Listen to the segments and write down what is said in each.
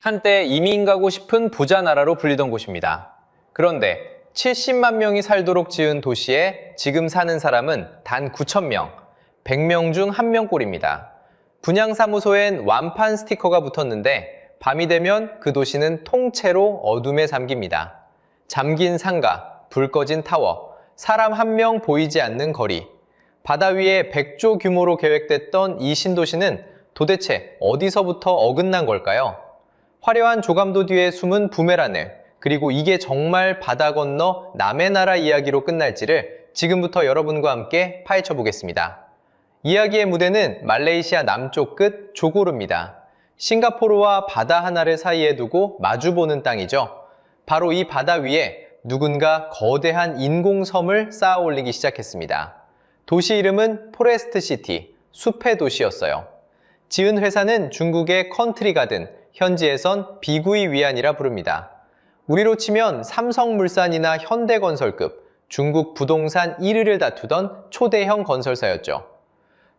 한때 이민 가고 싶은 부자 나라로 불리던 곳입니다. 그런데 70만 명이 살도록 지은 도시에 지금 사는 사람은 단 9,000명, 100명 중 1명꼴입니다. 분양사무소엔 완판 스티커가 붙었는데 밤이 되면 그 도시는 통째로 어둠에 잠깁니다. 잠긴 상가, 불 꺼진 타워, 사람 한 명 보이지 않는 거리. 바다 위에 100조 규모로 계획됐던 이 신도시는 도대체 어디서부터 어긋난 걸까요? 화려한 조감도 뒤에 숨은 부메라늘, 그리고 이게 정말 바다 건너 남의 나라 이야기로 끝날지를 지금부터 여러분과 함께 파헤쳐 보겠습니다. 이야기의 무대는 말레이시아 남쪽 끝 조고르입니다. 싱가포르와 바다 하나를 사이에 두고 마주보는 땅이죠. 바로 이 바다 위에 누군가 거대한 인공섬을 쌓아 올리기 시작했습니다. 도시 이름은 포레스트 시티, 숲의 도시였어요. 지은 회사는 중국의 컨트리 가든, 현지에선 비구이 위안이라 부릅니다. 우리로 치면 삼성물산이나 현대건설급, 중국 부동산 1위를 다투던 초대형 건설사였죠.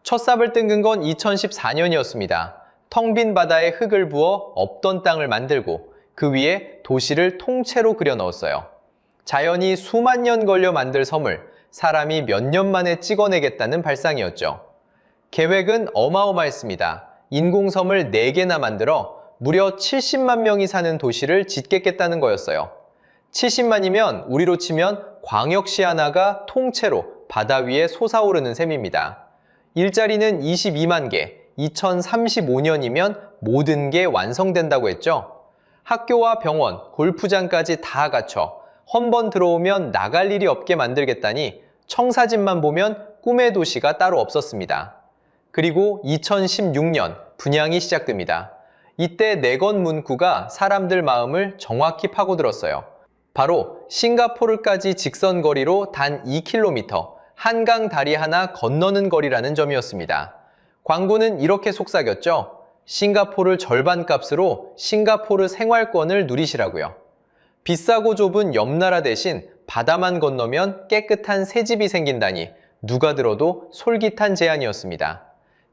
첫 삽을 뜬 건 2014년이었습니다. 텅 빈 바다에 흙을 부어 없던 땅을 만들고 그 위에 도시를 통째로 그려 넣었어요. 자연이 수만 년 걸려 만들 섬을 사람이 몇 년 만에 찍어내겠다는 발상이었죠. 계획은 어마어마했습니다. 인공섬을 4개나 만들어 무려 70만 명이 사는 도시를 짓겠다는 거였어요. 70만이면 우리로 치면 광역시 하나가 통째로 바다 위에 솟아오르는 셈입니다. 일자리는 22만 개, 2035년이면 모든 게 완성된다고 했죠. 학교와 병원, 골프장까지 다 갖춰 헌번 들어오면 나갈 일이 없게 만들겠다니 청사진만 보면 꿈의 도시가 따로 없었습니다. 그리고 2016년 분양이 시작됩니다. 이때 내건 문구가 사람들 마음을 정확히 파고들었어요. 바로 싱가포르까지 직선 거리로 단 2km, 한강 다리 하나 건너는 거리라는 점이었습니다. 광고는 이렇게 속삭였죠. 싱가포르 절반 값으로 싱가포르 생활권을 누리시라고요. 비싸고 좁은 옆나라 대신 바다만 건너면 깨끗한 새집이 생긴다니 누가 들어도 솔깃한 제안이었습니다.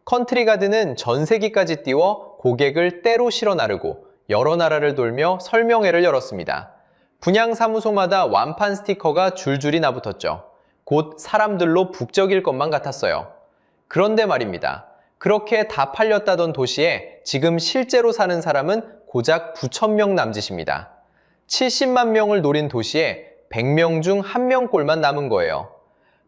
컨트리 가든은 전세기까지 띄워 고객을 때로 실어 나르고 여러 나라를 돌며 설명회를 열었습니다. 분양사무소마다 완판 스티커가 줄줄이 나붙었죠. 곧 사람들로 북적일 것만 같았어요. 그런데 말입니다. 그렇게 다 팔렸다던 도시에 지금 실제로 사는 사람은 고작 9,000명 남짓입니다. 70만 명을 노린 도시에 100명 중 1명꼴만 남은 거예요.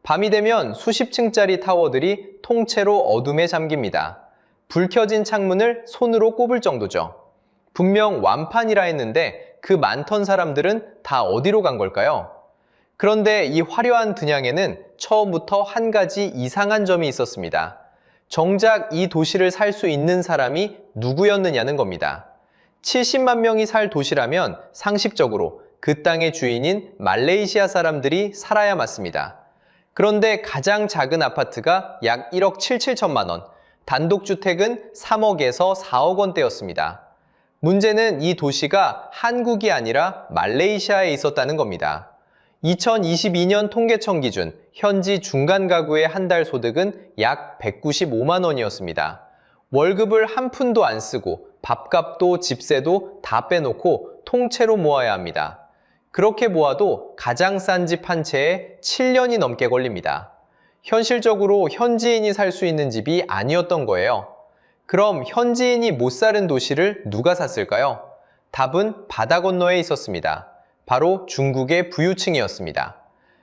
밤이 되면 수십 층짜리 타워들이 통째로 어둠에 잠깁니다. 불 켜진 창문을 손으로 꼽을 정도죠. 분명 완판이라 했는데 그 많던 사람들은 다 어디로 간 걸까요? 그런데 이 화려한 분양에는 처음부터 한 가지 이상한 점이 있었습니다. 정작 이 도시를 살 수 있는 사람이 누구였느냐는 겁니다. 70만 명이 살 도시라면 상식적으로 그 땅의 주인인 말레이시아 사람들이 살아야 맞습니다. 그런데 가장 작은 아파트가 약 1억 7천만 원, 단독주택은 3억에서 4억 원대였습니다. 문제는 이 도시가 한국이 아니라 말레이시아에 있었다는 겁니다. 2022년 통계청 기준 현지 중간 가구의 한 달 소득은 약 195만 원이었습니다. 월급을 한 푼도 안 쓰고 밥값도 집세도 다 빼놓고 통째로 모아야 합니다. 그렇게 모아도 가장 싼 집 한 채에 7년이 넘게 걸립니다. 현실적으로 현지인이 살 수 있는 집이 아니었던 거예요. 그럼 현지인이 못 사는 도시를 누가 샀을까요? 답은 바다 건너에 있었습니다. 바로 중국의 부유층이었습니다.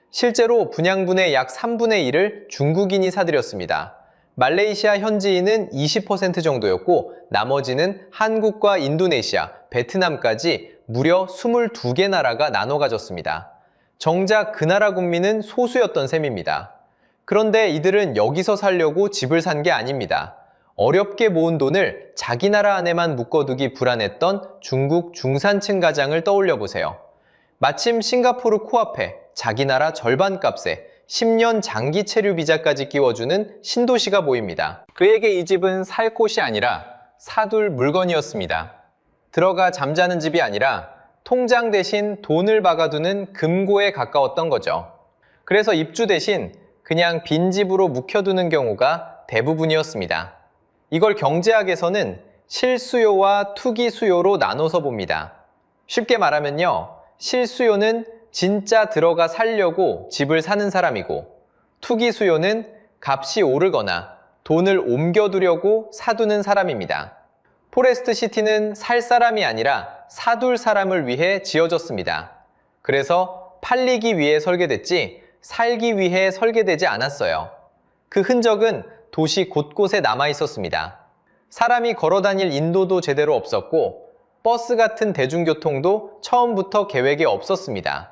실제로 분양분의 약 3분의 1을 중국인이 사들였습니다. 말레이시아 현지인은 20% 정도였고 나머지는 한국과 인도네시아, 베트남까지 무려 22개 나라가 나눠 가졌습니다. 정작 그 나라 국민은 소수였던 셈입니다. 그런데 이들은 여기서 살려고 집을 산 게 아닙니다. 어렵게 모은 돈을 자기 나라 안에만 묶어두기 불안했던 중국 중산층 가장을 떠올려 보세요. 마침 싱가포르 코앞에 자기 나라 절반 값에 10년 장기 체류 비자까지 끼워주는 신도시가 보입니다. 그에게 이 집은 살 곳이 아니라 사둘 물건이었습니다. 들어가 잠자는 집이 아니라 통장 대신 돈을 박아두는 금고에 가까웠던 거죠. 그래서 입주 대신 그냥 빈집으로 묵혀두는 경우가 대부분이었습니다. 이걸 경제학에서는 실수요와 투기 수요로 나눠서 봅니다. 쉽게 말하면요, 실수요는 진짜 들어가 살려고 집을 사는 사람이고, 투기 수요는 값이 오르거나 돈을 옮겨두려고 사두는 사람입니다. 포레스트 시티는 살 사람이 아니라 사둘 사람을 위해 지어졌습니다. 그래서 팔리기 위해 설계됐지 살기 위해 설계되지 않았어요. 그 흔적은 도시 곳곳에 남아 있었습니다. 사람이 걸어 다닐 인도도 제대로 없었고 버스 같은 대중교통도 처음부터 계획에 없었습니다.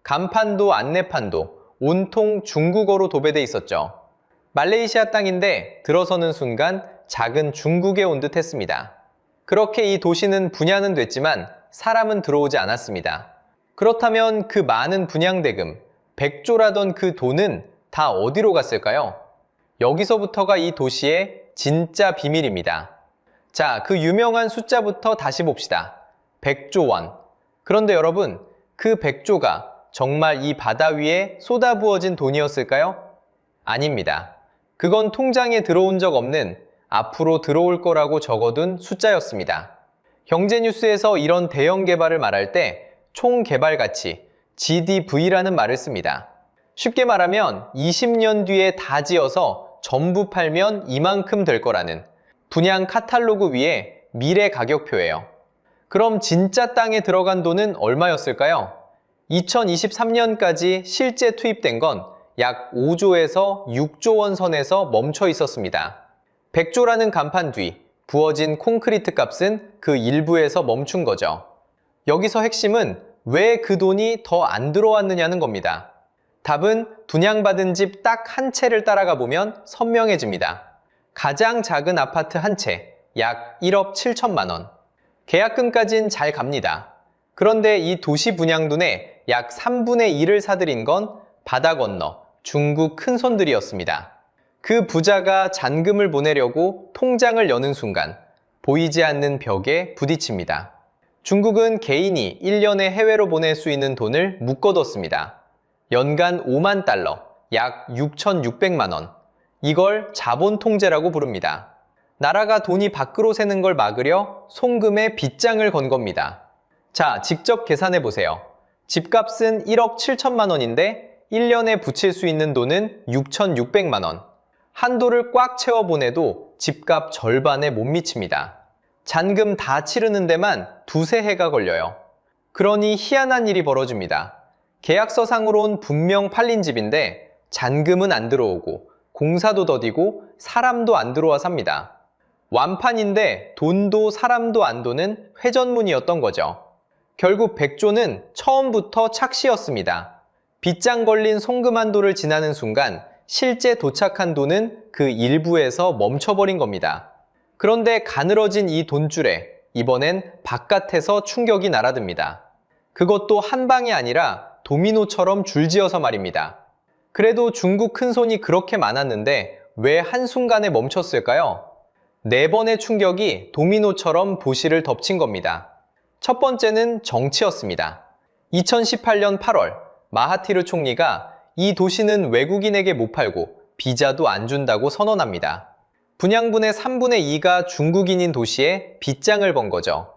간판도 안내판도 온통 중국어로 도배돼 있었죠. 말레이시아 땅인데 들어서는 순간 작은 중국에 온 듯 했습니다. 그렇게 이 도시는 분양은 됐지만 사람은 들어오지 않았습니다. 그렇다면 그 많은 분양대금, 100조라던 그 돈은 다 어디로 갔을까요? 여기서부터가 이 도시의 진짜 비밀입니다. 자, 그 유명한 숫자부터 다시 봅시다. 100조 원. 그런데 여러분, 그 100조가 정말 이 바다 위에 쏟아부어진 돈이었을까요? 아닙니다. 그건 통장에 들어온 적 없는 앞으로 들어올 거라고 적어둔 숫자였습니다. 경제뉴스에서 이런 대형 개발을 말할 때 총 개발 가치, GDV라는 말을 씁니다. 쉽게 말하면 20년 뒤에 다 지어서 전부 팔면 이만큼 될 거라는 분양 카탈로그 위에 미래 가격표예요. 그럼 진짜 땅에 들어간 돈은 얼마였을까요? 2023년까지 실제 투입된 건 약 5조에서 6조 원 선에서 멈춰 있었습니다. 100조라는 간판 뒤 부어진 콘크리트 값은 그 일부에서 멈춘 거죠. 여기서 핵심은 왜 그 돈이 더 안 들어왔느냐는 겁니다. 답은 분양받은 집 딱 한 채를 따라가 보면 선명해집니다. 가장 작은 아파트 한 채, 약 1억 7천만 원. 계약금까진 잘 갑니다. 그런데 이 도시 분양돈의 약 3분의 1을 사들인 건 바다 건너 중국 큰손들이었습니다. 그 부자가 잔금을 보내려고 통장을 여는 순간 보이지 않는 벽에 부딪힙니다. 중국은 개인이 1년에 해외로 보낼 수 있는 돈을 묶어뒀습니다. 연간 5만 달러, 약 6,600만 원. 이걸 자본 통제라고 부릅니다. 나라가 돈이 밖으로 새는 걸 막으려 송금에 빗장을 건 겁니다. 자, 직접 계산해 보세요. 집값은 1억 7천만 원인데 1년에 붙일 수 있는 돈은 6,600만 원. 한도를 꽉 채워 보내도 집값 절반에 못 미칩니다. 잔금 다 치르는 데만 두세 해가 걸려요. 그러니 희한한 일이 벌어집니다. 계약서상으론 분명 팔린 집인데 잔금은 안 들어오고 공사도 더디고 사람도 안 들어와 삽니다. 완판인데 돈도 사람도 안 도는 회전문이었던 거죠. 결국 100조는 처음부터 착시였습니다. 빗장 걸린 송금 한도를 지나는 순간 실제 도착한 돈은 그 일부에서 멈춰버린 겁니다. 그런데 가늘어진 이 돈줄에 이번엔 바깥에서 충격이 날아듭니다. 그것도 한 방이 아니라 도미노처럼 줄지어서 말입니다. 그래도 중국 큰손이 그렇게 많았는데 왜 한순간에 멈췄을까요? 4번의 충격이 도미노처럼 도시를 덮친 겁니다. 첫 번째는 정치였습니다. 2018년 8월 마하티르 총리가 이 도시는 외국인에게 못 팔고 비자도 안 준다고 선언합니다. 분양분의 3분의 2가 중국인인 도시에 빗장을 번 거죠.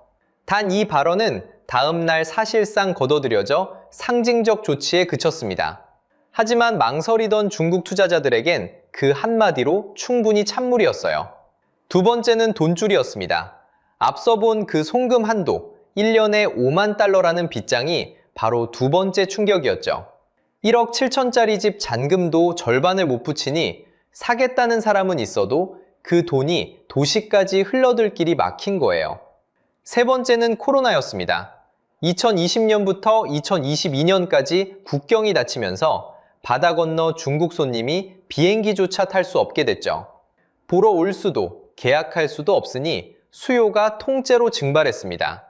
단 이 발언은 다음날 사실상 거둬들여져 상징적 조치에 그쳤습니다. 하지만 망설이던 중국 투자자들에겐 그 한마디로 충분히 찬물이었어요. 두 번째는 돈줄이었습니다. 앞서 본 그 송금 한도, 1년에 5만 달러라는 빗장이 바로 두 번째 충격이었죠. 1억 7천짜리 집 잔금도 절반을 못 붙이니 사겠다는 사람은 있어도 그 돈이 도시까지 흘러들 길이 막힌 거예요. 세 번째는 코로나였습니다. 2020년부터 2022년까지 국경이 닫히면서 바다 건너 중국 손님이 비행기조차 탈 수 없게 됐죠. 보러 올 수도 계약할 수도 없으니 수요가 통째로 증발했습니다.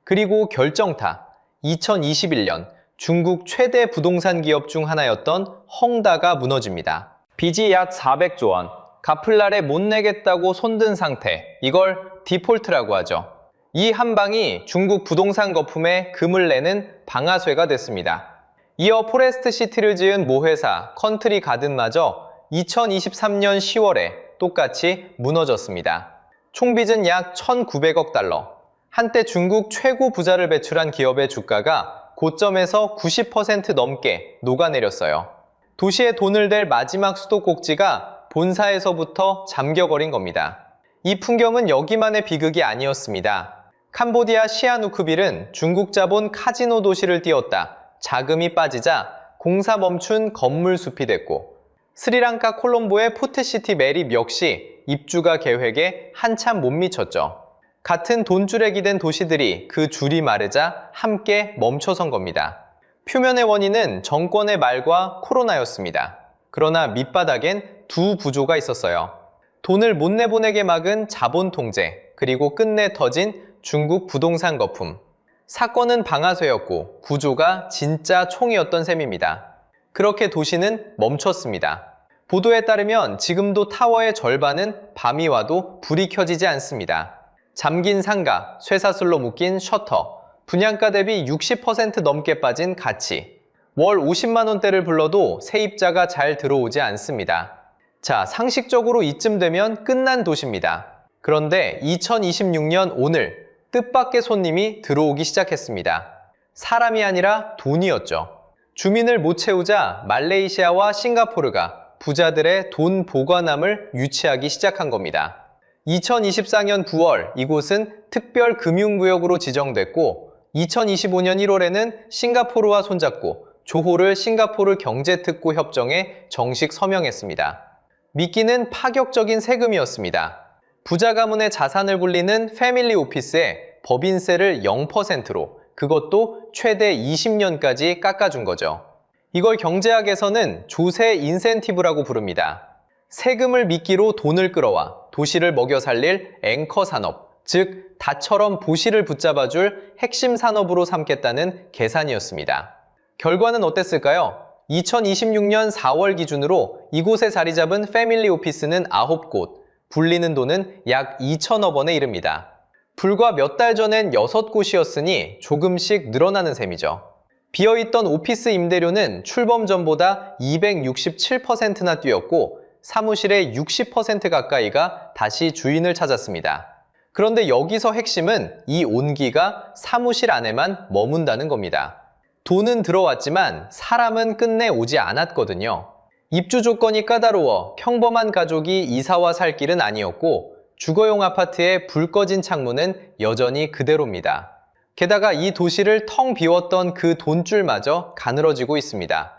그리고 결정타, 2021년 중국 최대 부동산 기업 중 하나였던 헝다가 무너집니다. 빚이 약 400조 원, 갚을 날에 못 내겠다고 손든 상태, 이걸 디폴트라고 하죠. 이 한 방이 중국 부동산 거품에 금을 내는 방아쇠가 됐습니다. 이어 포레스트 시티를 지은 모회사 컨트리 가든마저 2023년 10월에 똑같이 무너졌습니다. 총 빚은 약 1,900억 달러. 한때 중국 최고 부자를 배출한 기업의 주가가 고점에서 90% 넘게 녹아내렸어요. 도시에 돈을 댈 마지막 수도꼭지가 본사에서부터 잠겨버린 겁니다. 이 풍경은 여기만의 비극이 아니었습니다. 캄보디아 시아누크빌은 중국 자본 카지노 도시를 띄웠다 자금이 빠지자 공사 멈춘 건물 숲이 됐고, 스리랑카 콜롬보의 포트시티 매립 역시 입주가 계획에 한참 못 미쳤죠. 같은 돈줄액이 된 도시들이 그 줄이 마르자 함께 멈춰선 겁니다. 표면의 원인은 정권의 말과 코로나였습니다. 그러나 밑바닥엔 두 구조가 있었어요. 돈을 못 내보내게 막은 자본 통제, 그리고 끝내 터진 중국 부동산 거품. 사건은 방아쇠였고 구조가 진짜 총이었던 셈입니다. 그렇게 도시는 멈췄습니다. 보도에 따르면 지금도 타워의 절반은 밤이 와도 불이 켜지지 않습니다. 잠긴 상가, 쇠사슬로 묶인 셔터, 분양가 대비 60% 넘게 빠진 가치. 월 50만 원대를 불러도 세입자가 잘 들어오지 않습니다. 자, 상식적으로 이쯤 되면 끝난 도시입니다. 그런데 2026년 오늘 뜻밖의 손님이 들어오기 시작했습니다. 사람이 아니라 돈이었죠. 주민을 못 채우자 말레이시아와 싱가포르가 부자들의 돈 보관함을 유치하기 시작한 겁니다. 2024년 9월 이곳은 특별금융구역으로 지정됐고, 2025년 1월에는 싱가포르와 손잡고 조호를 싱가포르 경제특구 협정에 정식 서명했습니다. 미끼는 파격적인 세금이었습니다. 부자 가문의 자산을 굴리는 패밀리 오피스에 법인세를 0%로, 그것도 최대 20년까지 깎아준 거죠. 이걸 경제학에서는 조세 인센티브라고 부릅니다. 세금을 미끼로 돈을 끌어와 도시를 먹여 살릴 앵커 산업, 즉 다처럼 도시를 붙잡아줄 핵심 산업으로 삼겠다는 계산이었습니다. 결과는 어땠을까요? 2026년 4월 기준으로 이곳에 자리 잡은 패밀리 오피스는 9곳, 불리는 돈은 약 2천억 원에 이릅니다. 불과 몇 달 전엔 6곳이었으니 조금씩 늘어나는 셈이죠. 비어있던 오피스 임대료는 출범 전보다 267%나 뛰었고, 사무실의 60% 가까이가 다시 주인을 찾았습니다. 그런데 여기서 핵심은 이 온기가 사무실 안에만 머문다는 겁니다. 돈은 들어왔지만 사람은 끝내 오지 않았거든요. 입주 조건이 까다로워 평범한 가족이 이사와 살 길은 아니었고, 주거용 아파트의 불 꺼진 창문은 여전히 그대로입니다. 게다가 이 도시를 텅 비웠던 그 돈줄마저 가늘어지고 있습니다.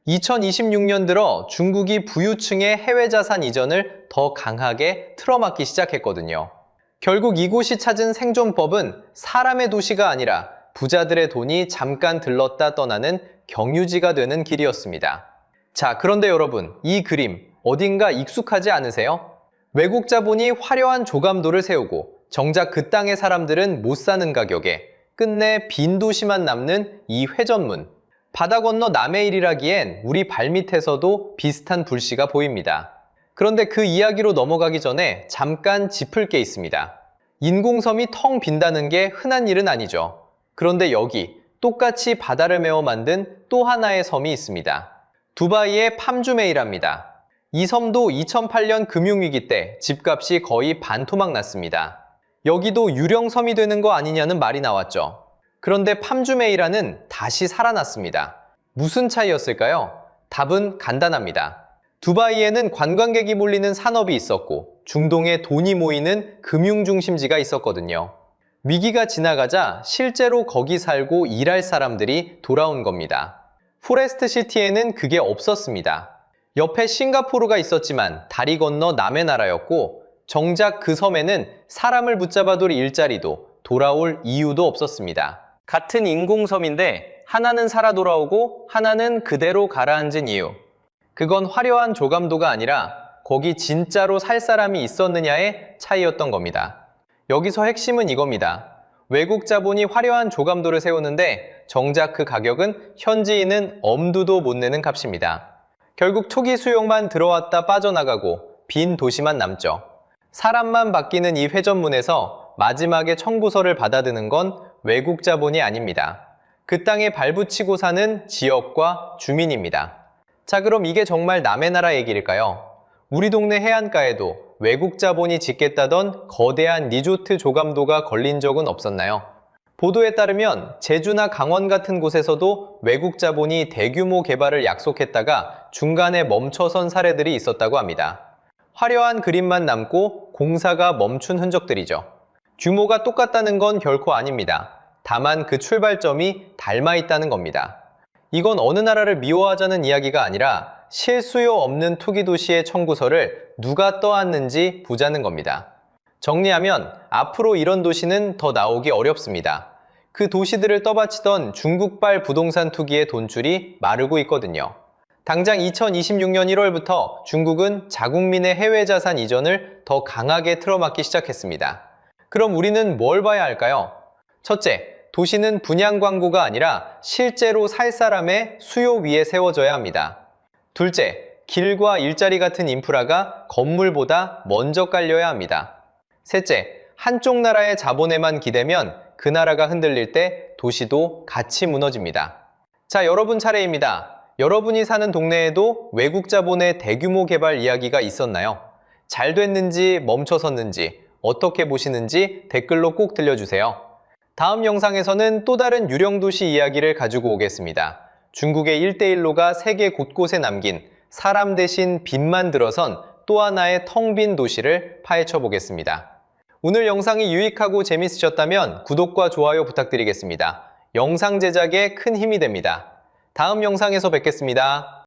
2026년 들어 중국이 부유층의 해외 자산 이전을 더 강하게 틀어막기 시작했거든요. 결국 이곳이 찾은 생존법은 사람의 도시가 아니라 부자들의 돈이 잠깐 들렀다 떠나는 경유지가 되는 길이었습니다. 자, 그런데 여러분, 이 그림 어딘가 익숙하지 않으세요? 외국 자본이 화려한 조감도를 세우고 정작 그 땅의 사람들은 못 사는 가격에 끝내 빈 도시만 남는 이 회전문. 바다 건너 남의 일이라기엔 우리 발밑에서도 비슷한 불씨가 보입니다. 그런데 그 이야기로 넘어가기 전에 잠깐 짚을 게 있습니다. 인공섬이 텅 빈다는 게 흔한 일은 아니죠. 그런데 여기 똑같이 바다를 메워 만든 또 하나의 섬이 있습니다. 두바이의 팜주메이라입니다. 이 섬도 2008년 금융위기 때 집값이 거의 반토막 났습니다. 여기도 유령섬이 되는 거 아니냐는 말이 나왔죠. 그런데 팜주메이라는 다시 살아났습니다. 무슨 차이였을까요? 답은 간단합니다. 두바이에는 관광객이 몰리는 산업이 있었고 중동에 돈이 모이는 금융중심지가 있었거든요. 위기가 지나가자 실제로 거기 살고 일할 사람들이 돌아온 겁니다. 포레스트 시티에는 그게 없었습니다. 옆에 싱가포르가 있었지만 다리 건너 남의 나라였고, 정작 그 섬에는 사람을 붙잡아둘 일자리도 돌아올 이유도 없었습니다. 같은 인공섬인데 하나는 살아 돌아오고 하나는 그대로 가라앉은 이유. 그건 화려한 조감도가 아니라 거기 진짜로 살 사람이 있었느냐의 차이였던 겁니다. 여기서 핵심은 이겁니다. 외국 자본이 화려한 조감도를 세우는데 정작 그 가격은 현지인은 엄두도 못 내는 값입니다. 결국 투기 수용만 들어왔다 빠져나가고 빈 도시만 남죠. 사람만 바뀌는 이 회전문에서 마지막에 청구서를 받아드는 건 외국 자본이 아닙니다. 그 땅에 발붙이고 사는 지역과 주민입니다. 자, 그럼 이게 정말 남의 나라 얘기일까요? 우리 동네 해안가에도 외국 자본이 짓겠다던 거대한 리조트 조감도가 걸린 적은 없었나요? 보도에 따르면 제주나 강원 같은 곳에서도 외국 자본이 대규모 개발을 약속했다가 중간에 멈춰선 사례들이 있었다고 합니다. 화려한 그림만 남고 공사가 멈춘 흔적들이죠. 규모가 똑같다는 건 결코 아닙니다. 다만 그 출발점이 닮아 있다는 겁니다. 이건 어느 나라를 미워하자는 이야기가 아니라 실수요 없는 투기 도시의 청구서를 누가 떠안는지 보자는 겁니다. 정리하면 앞으로 이런 도시는 더 나오기 어렵습니다. 그 도시들을 떠받치던 중국발 부동산 투기의 돈줄이 마르고 있거든요. 당장 2026년 1월부터 중국은 자국민의 해외 자산 이전을 더 강하게 틀어막기 시작했습니다. 그럼 우리는 뭘 봐야 할까요? 첫째, 도시는 분양 광고가 아니라 실제로 살 사람의 수요 위에 세워져야 합니다. 둘째, 길과 일자리 같은 인프라가 건물보다 먼저 깔려야 합니다. 셋째, 한쪽 나라의 자본에만 기대면 그 나라가 흔들릴 때 도시도 같이 무너집니다. 자, 여러분 차례입니다. 여러분이 사는 동네에도 외국 자본의 대규모 개발 이야기가 있었나요? 잘 됐는지 멈춰섰는지 어떻게 보시는지 댓글로 꼭 들려주세요. 다음 영상에서는 또 다른 유령 도시 이야기를 가지고 오겠습니다. 중국의 1대1로가 세계 곳곳에 남긴 사람 대신 빚만 들어선 또 하나의 텅 빈 도시를 파헤쳐 보겠습니다. 오늘 영상이 유익하고 재밌으셨다면 구독과 좋아요 부탁드리겠습니다. 영상 제작에 큰 힘이 됩니다. 다음 영상에서 뵙겠습니다.